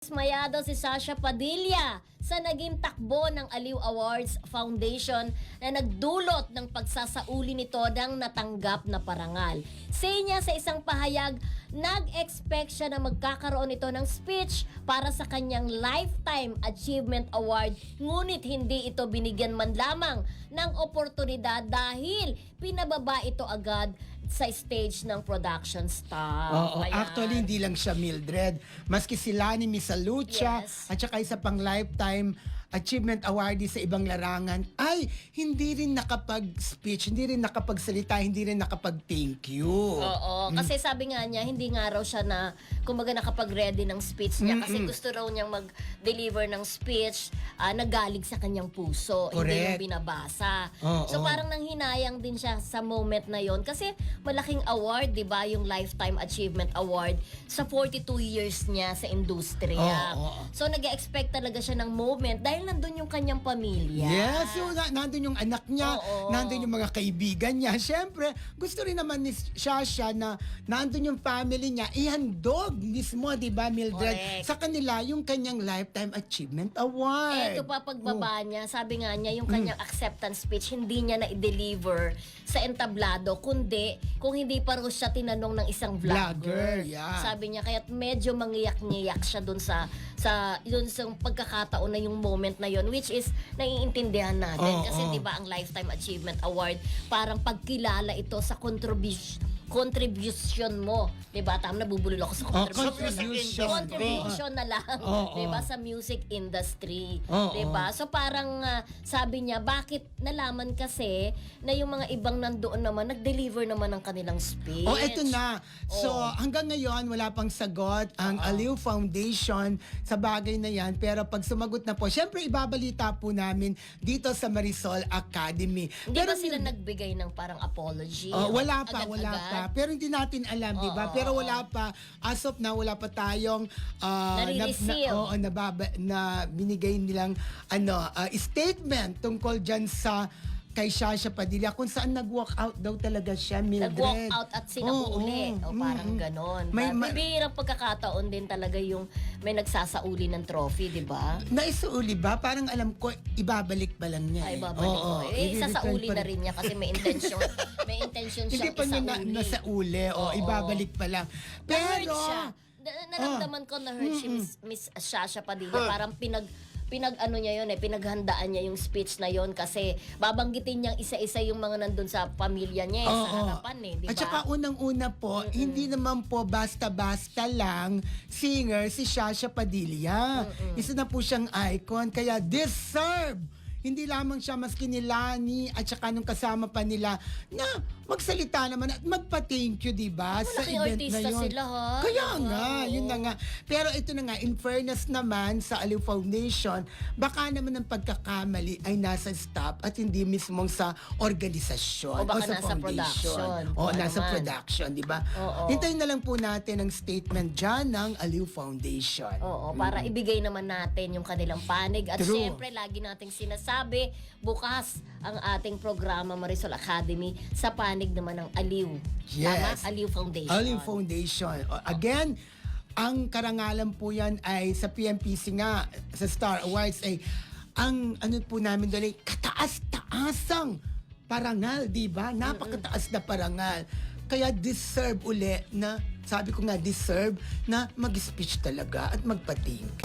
Dismayado si Sasha Padilla sa naging takbo ng Aliw Awards Foundation na nagdulot ng pagsasauli nito ng natanggap na parangal. Say niya sa isang pahayag, nag-expect siya na magkakaroon ito ng speech para sa kanyang Lifetime Achievement Award, ngunit hindi ito binigyan man lamang ng oportunidad dahil pinababa ito agad sa stage ng production staff. Oo, Ayan. actually hindi lang siya Mildred. Maski sila ni Miss Lucha Yes. at saka isa pang Lifetime Achievement Awardee sa ibang larangan ay hindi rin nakapag-speech, hindi rin nakapagsalita, hindi rin nakapag-thank you. Oo, kasi sabi nga niya, hindi nga raw siya na, kumbaga nakapag-ready ng speech niya kasi gusto raw niyang mag-deliver ng speech nagaling sa kanyang puso, hindi Correct. yung binabasa. Oo. So parang nanghinayang din siya sa moment na yon kasi malaking award, di ba, yung Lifetime Achievement Award sa 42 years niya sa industriya. Oo. So nag-expect talaga siya ng moment dahil nandun yung kanyang pamilya. Yes, yung nandun yung anak niya, Oo. nandun yung mga kaibigan niya. Siyempre, gusto rin naman ni Shasha na nandun yung family niya, ihandog mismo, di ba, Mildred? Correct. Sa kanila, yung kanyang Lifetime Achievement Award. Ito pa pagbaba niya, sabi nga niya, yung kanyang acceptance speech, hindi niya na-deliver sa entablado, kundi kung hindi pa raw siya tinanong ng isang vlogger. Yeah. Sabi niya, kaya medyo mangiyak-ngiyak siya dun sa pagkakataon na yung moment na yon, which is naiintindihan natin. Oo, Kasi oo. di ba ang Lifetime Achievement Award, parang pagkilala ito sa contribution mo. Di ba? Tama, nabubulol ako sa contribution. Contribution na lang. Oo. Di ba? Sa music industry. Oo. Di ba? So parang sabi niya, bakit nalaman kasi na yung mga ibang nandoon naman, nag-deliver naman ng kanilang speech. Oh, eto na. So, Oh. hanggang ngayon, wala pang sagot ang Aliw Foundation sa bagay na yan. Pero pag sumagot na po, syempre ibabalita po namin dito sa Marisol Academy. Hindi Pero ba sila nagbigay ng parang apology? wala pa, Agad-agad? wala pa. Pero hindi natin alam, di ba? Oo, Pero oo. wala pa. As of now, wala pa tayong Nare-receive. na binigay nilang statement tungkol dyan sa kay Sasha Padilla kung saan nag-walk out daw talaga siya, Mildred. Nag-walk out at sinauli. Oo, O parang ganon. May Bibihirang pagkakataon din talaga yung may nagsasauli ng trophy, di ba? naisuuli ba? Parang alam ko, ibabalik pa lang niya. Ay, babalik ko. Isasauli i-return pa na rin niya kasi may intention. May intention Hindi siyang pa niya isauli. nasauli. Oo. Ibabalik pa lang. Na-hurt Pero, siya. Naramdaman ko na-hurt si Miss Sasha Padilla. Parang pinag-ano niya yun pinaghandaan niya yung speech na yun kasi babanggitin niyang isa-isa yung mga nandun sa pamilya niya sa oo. harapan di ba? At saka unang-una po, hindi naman po basta-basta lang singer si Sasha Padilla. Isa na po siyang icon, kaya deserve. Hindi lamang siya maski ni Lani at saka nung kasama pa nila na magsalita naman at magpa-thank you, di ba? Sa Malaking event na artista yun. sila, ha? Kaya Diba? nga, yun Oo. na nga. Pero ito na nga, in fairness naman sa Aliw Foundation, baka naman ang pagkakamali ay nasa staff at hindi mismong sa organisasyon O baka sa nasa foundation. production. O Ano nasa man. production, di ba? Oo. Hintayin na lang po natin ang statement dyan ng Aliw Foundation. Oo, para ibigay naman natin yung kanilang panig. At True. syempre, lagi nating sinasabi, bukas ang ating programa Marisol Academy sa panig naman ng Aliw. Tama? Yes. Aliw Foundation. Aliw Foundation. Again, ang karangalan po yan ay sa PMPC nga, sa Star Awards ay ang ano po namin dali, kataas-taasang parangal, di ba? Napakataas na parangal. Kaya deserve uli na, sabi ko nga deserve na mag-speech talaga at magpa-think.